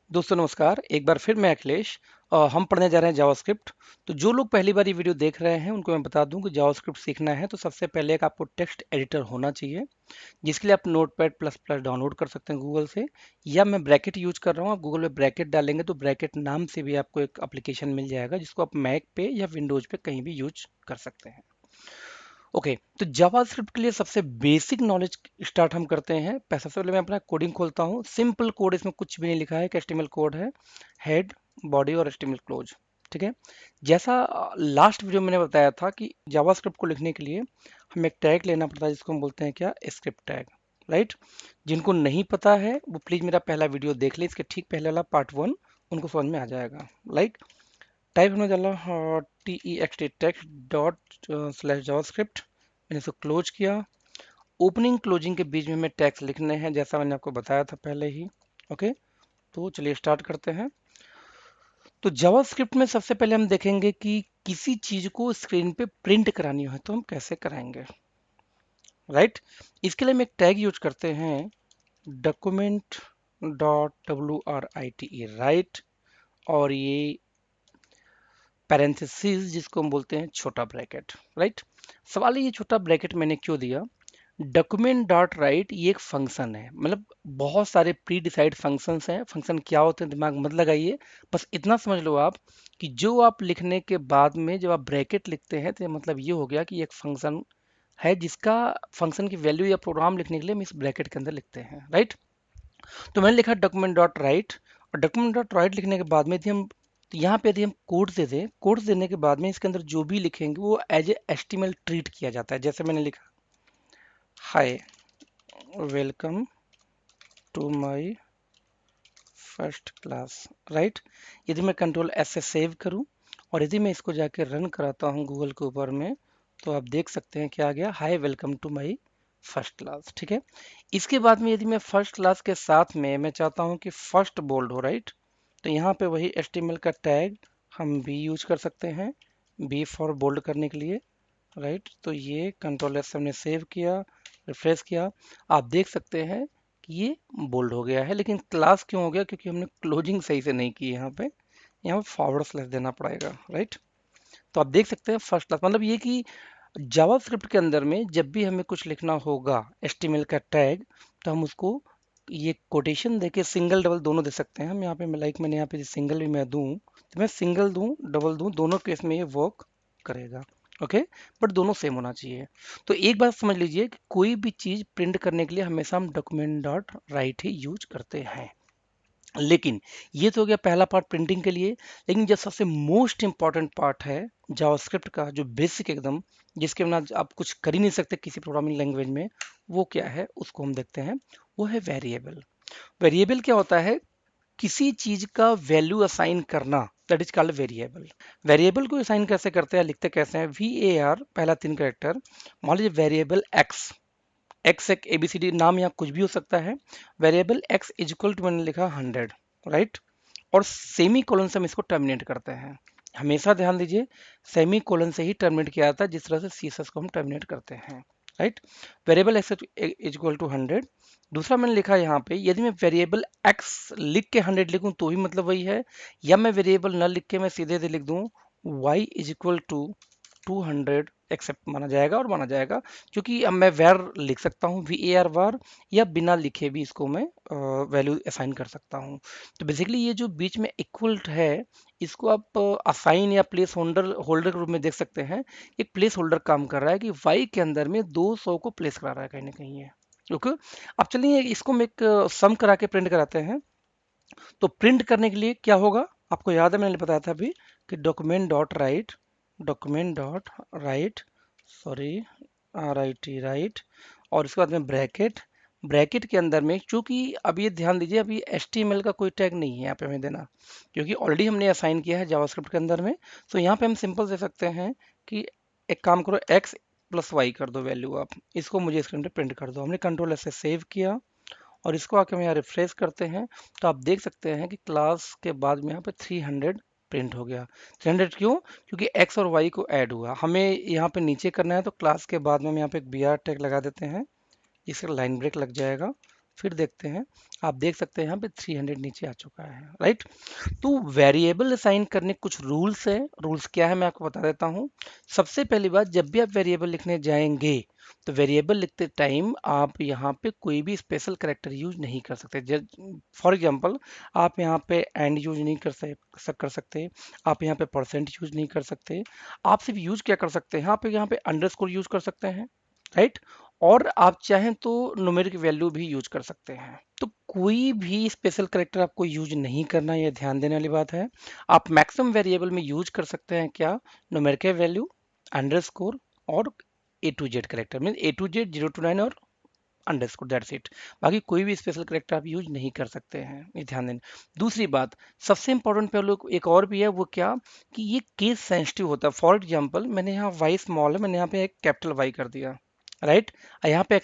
दोस्तों नमस्कार। एक बार फिर मैं अखिलेश। हम पढ़ने जा रहे हैं जावास्क्रिप्ट। तो जो लोग पहली बार ये वीडियो देख रहे हैं उनको मैं बता दूं कि जावास्क्रिप्ट सीखना है तो सबसे पहले एक आपको टेक्स्ट एडिटर होना चाहिए, जिसके लिए आप नोटपैड प्लस प्लस डाउनलोड कर सकते हैं गूगल से, या मैं ब्रैकेट यूज कर रहा हूँ। आप गूगल में ब्रैकेट डालेंगे तो ब्रैकेट नाम से भी आपको एक एप्लीकेशन मिल जाएगा, जिसको आप मैक पे या विंडोज पे कहीं भी यूज कर सकते हैं। ओके, तो जावास्क्रिप्ट के लिए सबसे बेसिक नॉलेज स्टार्ट हम करते हैं। सबसे पहले मैं अपना कोडिंग खोलता हूँ। सिंपल कोड, इसमें कुछ भी नहीं लिखा है, एक एचटीएमएल कोड है, हेड, बॉडी और एचटीएमएल क्लोज। ठीक है। जैसा लास्ट वीडियो मैंने बताया था कि जावास्क्रिप्ट को लिखने के लिए हमें एक टैग लेना पड़ता है, जिसको हम बोलते हैं क्या, स्क्रिप्ट टैग। राइट। जिनको नहीं पता है वो प्लीज मेरा पहला वीडियो देख ले, इसके ठीक पहले वाला पार्ट 1, उनको समझ में आ जाएगा। लाइक टाइप होने डाला text text dot slash JavaScript. मैंने इसको क्लोज किया। ओपनिंग क्लोजिंग के बीच में हमें टैग्स लिखने हैं, जैसा मैंने आपको बताया था पहले ही। ओके, तो चलिए स्टार्ट करते हैं। तो जावास्क्रिप्ट में सबसे पहले हम देखेंगे कि किसी चीज को स्क्रीन पे प्रिंट करानी हो तो हम कैसे कराएंगे। राइट। इसके लिए हम एक टैग यूज करते हैं, डॉक्यूमेंट डॉट WRITE, राइट। और ये पैरेंथेसिस, जिसको हम बोलते हैं छोटा ब्रैकेट। राइट। सवाल है, ये छोटा ब्रैकेट मैंने क्यों दिया। डॉक्यूमेंट डॉट राइट ये एक फंक्शन है, मतलब बहुत सारे प्री डिसाइड फंक्शंस हैं। फंक्शन क्या होते हैं दिमाग मत लगाइए, बस इतना समझ लो आप कि जो आप लिखने के बाद में जब आप ब्रैकेट लिखते हैं तो ये मतलब ये हो गया कि ये एक फंक्शन है, जिसका फंक्शन की वैल्यू या प्रोग्राम लिखने के लिए हम इस ब्रैकेट के अंदर लिखते हैं। राइट। तो मैंने लिखा डॉक्यूमेंट डॉट राइट, और डॉक्यूमेंट डॉट राइट लिखने के बाद में यदि हम, तो यहाँ पे यदि हम कोड्स दे दें, कोड्स देने के बाद में इसके अंदर जो भी लिखेंगे वो एज ए एचटीएमएल ट्रीट किया जाता है। जैसे मैंने लिखा, hi, welcome to my first class. Right. यदि मैं कंट्रोल एस से सेव करूं और यदि मैं इसको जाके रन कराता हूं गूगल के ऊपर में, तो आप देख सकते हैं क्या आ गया, hi welcome to my first class. ठीक है। इसके बाद में यदि मैं फर्स्ट क्लास के साथ में मैं चाहता हूं कि फर्स्ट बोल्ड हो, राइट, तो यहाँ पे वही एचटीएमएल का टैग हम बी यूज कर सकते हैं, बी फॉर बोल्ड करने के लिए। राइट। तो ये कंट्रोल एस हमने सेव किया, रिफ्रेश किया, आप देख सकते हैं कि ये बोल्ड हो गया है। लेकिन क्लास क्यों हो गया, क्योंकि हमने क्लोजिंग सही से नहीं की यहाँ पे, यहाँ फॉरवर्ड स्लैश देना पड़ेगा। राइट। तो आप देख सकते हैं फर्स्ट क्लास, मतलब ये कि जावास्क्रिप्ट के अंदर में जब भी हमें कुछ लिखना होगा एचटीएमएल का टैग, तो हम उसको ये कोटेशन देके सिंगल डबल दोनों दे सकते हैं। हम यहाँ पे मैं लाइक मैंने यहाँ पे सिंगल भी मैं दूं तो मैं सिंगल दूं डबल दूं, दोनों केस में ये वर्क करेगा। ओके। बट दोनों सेम होना चाहिए। तो एक बात समझ लीजिए कि कोई भी चीज प्रिंट करने के लिए हमेशा हम डॉक्यूमेंट डॉट राइट ही यूज करते हैं। लेकिन ये तो हो गया पहला पार्ट प्रिंटिंग के लिए। लेकिन जो सबसे मोस्ट इंपॉर्टेंट पार्ट है जावास्क्रिप्ट का, जो बेसिक एकदम, जिसके बिना आप कुछ कर ही नहीं सकते किसी प्रोग्रामिंग लैंग्वेज में, वो क्या है उसको हम देखते हैं। वो है वेरिएबल। वेरिएबल क्या होता है, किसी चीज का वैल्यू असाइन करना, that is called variable. Variable को असाइन कैसे करते हैं, लिखते कैसे हैं, VAR पहला 3 कैरेक्टर। मान लीजिए वेरिएबल एक्स, एक्स एक ABCD नाम या कुछ भी हो सकता है। Variable X is equal to मैंने लिखा 100। राइट। और सेमी कोलन से हम इसको टर्मिनेट करते हैं। हमेशा ध्यान दीजिए, सेमी कोलन से ही टर्मिनेट किया जाता है, जिस तरह से CSS को हम टर्मिनेट करते हैं। Right. Variable X is equal to 100। दूसरा मैंने लिखा यहाँ पे, यदि मैं वेरिएबल एक्स लिख के 100 लिखूं तो भी मतलब वही है, या मैं वेरिएबल न लिख के मैं सीधे लिख दूं y is equal to 200, accept माना जाएगा और माना जाएगा, क्योंकि अब मैं वेर लिख सकता हूँ, VAR वार, या बिना लिखे भी इसको मैं वैल्यू असाइन कर सकता हूँ। तो बेसिकली ये जो बीच में इक्वल है, इसको आप असाइन या प्लेस होल्डर होल्डर के रूप में देख सकते हैं। एक प्लेस होल्डर काम कर रहा है कि y के अंदर में 200 को प्लेस करा रहा है कहीं ना कहीं है। ओके। अब चलिए इसको हम एक सम करा के प्रिंट कराते हैं। तो प्रिंट करने के लिए क्या होगा, आपको याद है मैंने बताया था अभी कि document dot right, document dot right, sorry, RIT, right. और इसके बाद में ब्रैकेट, ब्रैकेट के अंदर में, चूंकि अब ये ध्यान दीजिए अभी HTML का कोई टैग नहीं है यहाँ पे हमें देना, क्योंकि ऑलरेडी हमने असाइन किया है जावास्क्रिप्ट के अंदर में। तो यहाँ पे हम सिंपल दे सकते हैं कि एक काम करो, x प्लस वाई कर दो वैल्यू, आप इसको मुझे स्क्रीन पे प्रिंट कर दो। हमने कंट्रोल ऐसे सेव किया और इसको आके हम यहाँ रिफ्रेश करते हैं, तो आप देख सकते हैं कि क्लास के बाद में यहाँ पे 300 प्रिंट हो गया। 300 क्यों, क्योंकि x और y को ऐड हुआ। हमें यहाँ पे नीचे करना है, तो क्लास के बाद में हम यहाँ पे एक BR टैग लगा देते हैं, इसका लाइन ब्रेक लग जाएगा। फिर देखते हैं, आप देख सकते हैं यहाँ पे 300 नीचे आ चुका है, राइट। तो वेरिएबल असाइन करने के कुछ रूल्स है। रूल्स क्या है मैं आपको बता देता हूँ। सबसे पहली बात, जब भी आप वेरिएबल लिखने जाएंगे तो वेरिएबल लिखते टाइम आप यहाँ पे कोई भी स्पेशल करेक्टर यूज नहीं कर सकते। फॉर एग्जांपल, आप यहाँ पे एंड यूज नहीं कर सकते, आप यहाँ पे परसेंट यूज नहीं कर सकते। आप सिर्फ यूज क्या कर सकते हैं, आप यहाँ पे अंडरस्कोर यूज कर सकते हैं, राइट। और आप चाहें तो न्यूमेरिक वैल्यू भी यूज कर सकते हैं। तो कोई भी स्पेशल करेक्टर आपको यूज नहीं करना, ये ध्यान देने वाली बात है। आप मैक्सिमम वेरिएबल में यूज कर सकते हैं क्या, न्यूमेरिकल वैल्यू, अंडरस्कोर और A to Z character, mean A to Z 0 to 9 और अंडरस्कोर, दैट्स इट। बाकी कोई भी स्पेशल करेक्टर आप यूज नहीं कर सकते हैं, ये ध्यान देना। दूसरी बात, सबसे इंपॉर्टेंट पे लोग एक और भी है, वो क्या, कि ये केस सेंसिटिव होता है। फॉर एग्जांपल, मैंने यहाँ वाई स्मॉल है, मैंने यहाँ पे एक कैपिटल वाई कर दिया, राइट। यहाँ पे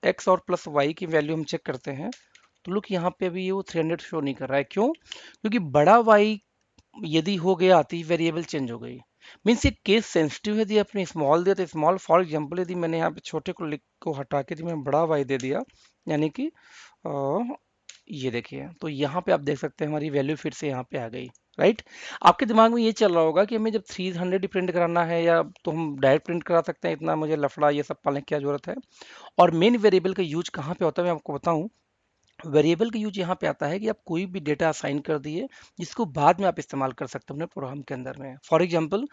एक्स और प्लस वाई की वैल्यू हम चेक करते हैं, तो लुक यहाँ पे अभी ये वो 300 शो नहीं कर रहा है, क्यों? क्योंकि बड़ा वाई यदि हो गया आती वेरिएबल चेंज हो गई। मीन्स ये केस सेंसिटिव है, यदि आपने स्मॉल दिया तो स्मॉल। फॉर एग्जांपल, यदि मैंने यहाँ पे छोटे को लिख को हटा के यदि मैं बड़ा वाई दे दिया, यानी कि ये देखिए, तो यहाँ पे आप देख सकते हैं हमारी वैल्यू फिर से यहाँ पे आ गई, राइट। आपके दिमाग में ये चल रहा होगा कि हमें जब 300 प्रिंट कराना है, या तो हम डायरेक्ट प्रिंट करा सकते हैं, इतना मुझे लफड़ा ये सब पालने की क्या जरूरत है। और मेन वेरिएबल का यूज कहाँ पे होता है मैं आपको बताऊं। वेरिएबल का यूज यहाँ पे आता है कि आप कोई भी डेटा असाइन कर दिए, जिसको बाद में आप इस्तेमाल कर सकते हो अपने प्रोग्राम के अंदर में। फॉर एग्जांपल,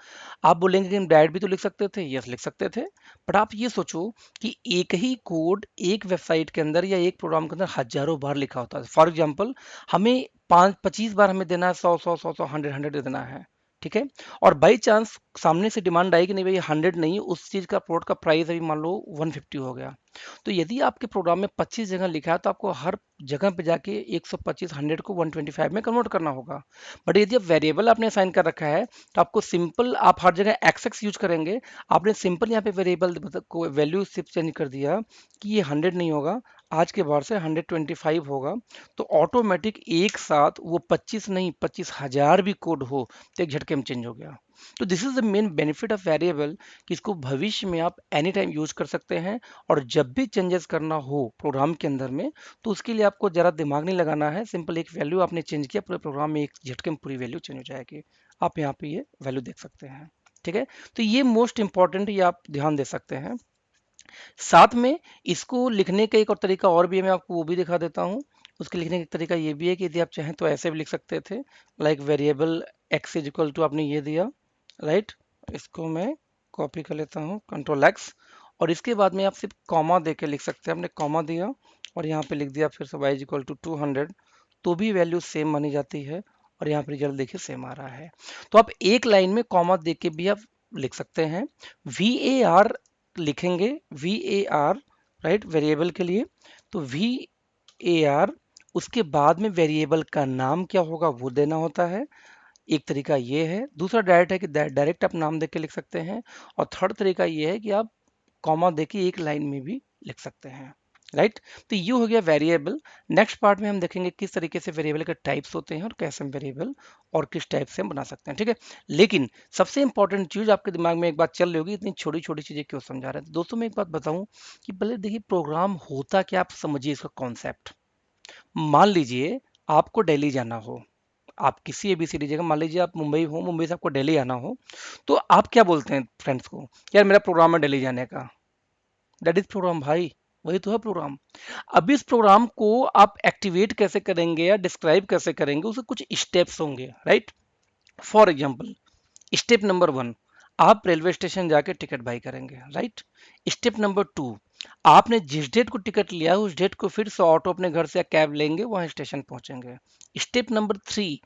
आप बोलेंगे कि हम डायरेक्ट भी तो लिख सकते थे, यस लिख सकते थे। बट आप ये सोचो कि एक ही कोड एक वेबसाइट के अंदर या एक प्रोग्राम के अंदर हजारों बार लिखा होता है। फॉर एग्जाम्पल, हमें 5-25 बार हमें देना है, 100 100 100 100 100 देना है, ठीक है। और बाई चांस सामने से डिमांड आई कि नहीं भाई 100 नहीं, उस चीज का प्रोडक्ट का प्राइस अभी मान लो 150 हो गया। तो यदि आपके प्रोग्राम में 25 जगह लिखा है, तो आपको हर जगह पे जाके 125 100 को 125 में कन्वर्ट करना होगा। बट यदि आप वेरिएबल आपने असाइन कर रखा है, तो आपको सिंपल, आप हर जगह एक्स यूज करेंगे। आपने सिंपल यहाँ पे वेरिएबल को वैल्यू सिर्फ चेंज कर दिया कि ये 100 नहीं होगा, आज के बाद से 125 होगा। तो ऑटोमेटिक एक साथ वो 25 नहीं, 25,000 भी कोड हो तो एक झटके में चेंज हो गया। तो this is the main benefit of variable, कि इसको भविष्य में आप एनी टाइम यूज कर सकते हैं। और जब भी चेंजेस करना हो प्रोग्राम के अंदर में, तो उसके लिए आपको ज़रा दिमाग नहीं लगाना है। सिंपल एक वैल्यू आपने चेंज किया, पूरे प्रोग्राम में एक झटके में पूरी वैल्यू चेंज हो जाएगी। आप यहाँ पे ये वैल्यू देख सकते हैं, ठीक है। तो ये मोस्ट इंपॉर्टेंट, ये आप ध्यान दे सकते हैं। साथ में इसको लिखने का एक और तरीका और भी है, मैं आपको वो भी दिखा देता हूँ। उसके लिखने का तरीका ये भी है कि यदि आप चाहें तो ऐसे भी लिख सकते थे, like variable X is equal to, आपने ये दिया, राइट। इसको मैं कॉपी कर लेता हूँ, कंट्रोल X। और इसके बाद में आप सिर्फ कॉमा दे के लिख सकते हैं। आपने कॉमा दिया और यहाँ पे लिख दिया फिर से y इज इक्वल टू 200, तो भी वैल्यू सेम मानी जाती है। और यहाँ पर रिजल्ट देखिए सेम आ रहा है। तो आप एक लाइन में कॉमा दे के भी आप लिख सकते हैं। VAR लिखेंगे, VAR, राइट, वेरिएबल के लिए। तो VAR, उसके बाद में वेरिएबल का नाम क्या होगा वो देना होता है। एक तरीका ये है। दूसरा डायरेक्ट है कि डायरेक्ट आप नाम देके लिख सकते हैं। और थर्ड तरीका ये है कि आप कॉमा देके एक लाइन में भी लिख सकते हैं, राइट। तो ये हो गया वेरिएबल। नेक्स्ट पार्ट में हम देखेंगे किस तरीके से वेरिएबल के टाइप्स होते हैं और कैसे हम वेरिएबल और किस टाइप से हम बना सकते हैं, ठीक है। लेकिन सबसे इंपॉर्टेंट चीज आपके दिमाग में एक बात चल रही होगी, इतनी छोटी छोटी चीजें क्यों समझा रहे हैं। तो दोस्तों मैं एक बात बताऊं कि पहले देखिए प्रोग्राम होता क्या, आप समझिए इसका कॉन्सेप्ट। मान लीजिए आपको दिल्ली जाना हो, आप किसी ABCD जगह, मान लीजिए आप मुंबई हो, मुंबई से आपको दिल्ली आना हो, तो आप क्या बोलते हैं फ्रेंड्स को, यार मेरा प्रोग्राम है दिल्ली जाने का। दैट इज प्रोग्राम भाई, वही तो है प्रोग्राम। अब इस प्रोग्राम को आप एक्टिवेट कैसे करेंगे या डिस्क्राइब कैसे करेंगे, उसके कुछ स्टेप्स होंगे, right. For example, step number 1, आप रेलवे स्टेशन जाके टिकट बाई करेंगे, राइट। स्टेप नंबर 2, आपने जिस डेट को टिकट लिया उस डेट को फिर से ऑटो अपने घर से या कैब लेंगे, वहां स्टेशन पहुंचेंगे। स्टेप नंबर 3,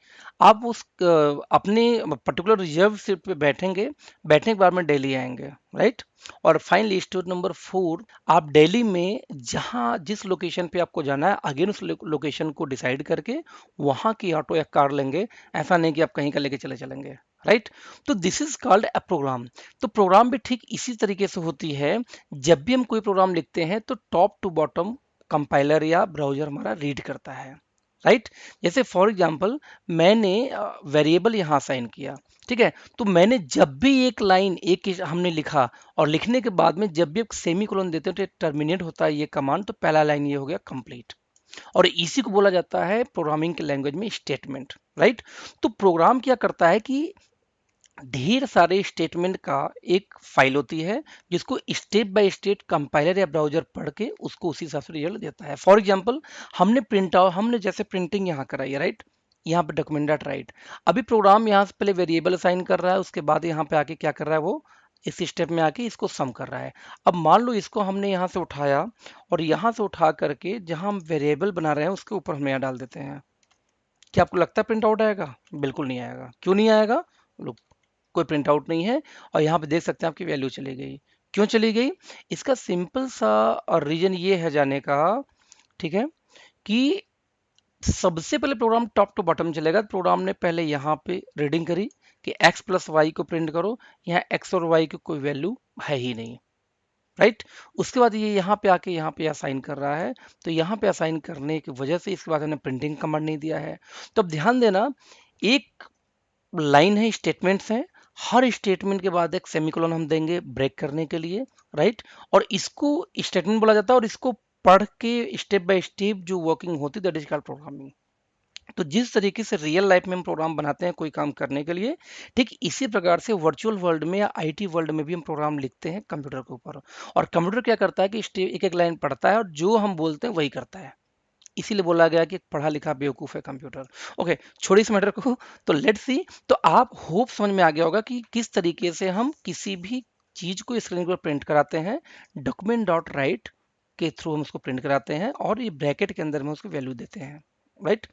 आप उस अपने पर्टिकुलर रिजर्व सीट पे बैठेंगे, बैठने के बाद में दिल्ली आएंगे, राइट। और फाइनली स्टेप नंबर 4, आप दिल्ली में जहां जिस लोकेशन पे आपको जाना है, अगेन उस लोकेशन को डिसाइड करके वहां की ऑटो या कार लेंगे। ऐसा नहीं कि आप कहीं का लेके चले चलेंगे, राइट। तो this is called a program. तो प्रोग्राम भी ठीक इसी तरीके से होती है। जब भी हम कोई प्रोग्राम लिखते हैं तो टॉप टू बॉटम कंपाइलर या ब्राउजर हमारा रीड करता है, राइट। जैसे फॉर एग्जांपल, मैंने वेरिएबल यहाँ साइन किया, ठीक है। तो मैंने जब भी एक लाइन एक हमने लिखा, और लिखने के बाद में जब भी सेमी कोलन देते हैं तो टर्मिनेट होता है ये कमांड, तो पहला लाइन ये हो गया कंप्लीट, और इसी को बोला जाता है प्रोग्रामिंग के लैंग्वेज में स्टेटमेंट, राइट। तो प्रोग्राम क्या करता है कि ढेर सारे स्टेटमेंट का एक फाइल होती है जिसको स्टेप बाय स्टेप कंपाइलर या ब्राउजर पढ़ के उसको उसी हिसाब से रिजल्ट देता है। फॉर एग्जांपल हमने जैसे प्रिंटिंग यहाँ कराई है, राइट। यहाँ पे डॉक्यूमेंट डॉट राइट, अभी प्रोग्राम यहाँ से पहले वेरिएबल असाइन कर रहा है, उसके बाद यहाँ पे आके क्या कर रहा है, वो इस स्टेप में आके इसको सम कर रहा है। अब मान लो इसको हमने यहाँ से उठाया और यहाँ से उठा करके जहाँ हम वेरिएबल बना रहे हैं उसके ऊपर हम यहाँ डाल देते हैं। क्या आपको लगता है प्रिंट आउट आएगा? बिल्कुल नहीं आएगा। क्यों नहीं आएगा? लो, कोई प्रिंट आउट नहीं है। और यहाँ पे देख सकते हैं आपकी वैल्यू चली गई। क्यों चली गई? इसका सिंपल सा और रीजन ये है जाने का, ठीक है, कि सबसे पहले प्रोग्राम टॉप टू बॉटम चलेगा। प्रोग्राम ने पहले यहाँ पे रीडिंग करी कि x प्लस वाई को प्रिंट करो, यहाँ x और y की कोई वैल्यू है ही नहीं, राइट। उसके बाद ये यहाँ पे आके यहाँ पे असाइन कर रहा है, तो यहाँ पे असाइन करने की वजह से इसके बाद हमने प्रिंटिंग कमांड नहीं दिया है। तो अब ध्यान देना, एक लाइन है, स्टेटमेंट्स हैं, हर स्टेटमेंट के बाद एक सेमीकोलन हम देंगे ब्रेक करने के लिए, राइट। और इसको स्टेटमेंट बोला जाता है और इसको पढ़ के स्टेप बाय स्टेप जो वर्किंग होती है दैट इज कॉल्ड प्रोग्रामिंग। तो जिस तरीके से रियल लाइफ में हम प्रोग्राम बनाते हैं कोई काम करने के लिए, ठीक इसी प्रकार से वर्चुअल वर्ल्ड में या आईटी वर्ल्ड में भी हम प्रोग्राम लिखते हैं कंप्यूटर के ऊपर। और कंप्यूटर क्या करता है कि एक एक लाइन पढ़ता है और जो हम बोलते हैं वही करता है। इसीलिए बोला गया कि पढ़ा लिखा बेवकूफ है कंप्यूटर। ओके, छोड़िए इस मैटर को, तो लेट्स सी। तो आप होप समझ में आ गया होगा कि किस तरीके से हम किसी भी चीज को स्क्रीन पर प्रिंट कराते हैं। डॉक्यूमेंट डॉट राइट के थ्रू हम उसको प्रिंट कराते हैं और ये ब्रैकेट के अंदर में उसको वैल्यू देते हैं, राइट।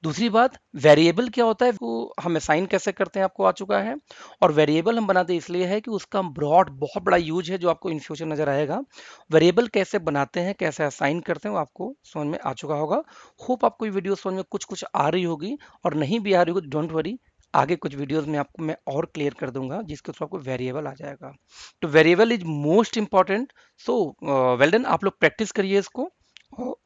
दूसरी बात, वेरिएबल क्या होता है वो हम असाइन कैसे करते हैं आपको आ चुका है। और वेरिएबल हम बनाते इसलिए है कि उसका ब्रॉड बहुत बड़ा यूज है जो आपको इन फ्यूचर नजर आएगा। वेरिएबल कैसे बनाते हैं, कैसे असाइन करते हैं, वो आपको समझ में आ चुका होगा। होप आपको ये वीडियो समझ में कुछ कुछ आ रही होगी, और नहीं भी आ रही होगी डोंट वरी, आगे कुछ वीडियोस में आपको मैं और क्लियर कर दूंगा जिसके थ्रू आपको वेरिएबल आ जाएगा। तो variable is most important. So well done, आप लोग प्रैक्टिस करिए इसको।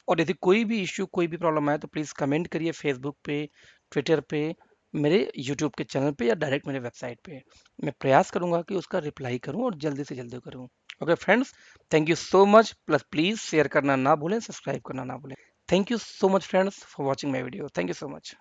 और यदि कोई भी इश्यू, कोई भी प्रॉब्लम आए तो प्लीज़ कमेंट करिए फेसबुक पे, ट्विटर पे, मेरे यूट्यूब के चैनल पे या डायरेक्ट मेरे वेबसाइट पे। मैं प्रयास करूंगा कि उसका रिप्लाई करूं और जल्दी से जल्दी करूं। Okay friends, thank you so much. Plus please share करना ना भूलें, सब्सक्राइब करना ना भूलें। Thank you so much friends for watching my video. Thank you so much.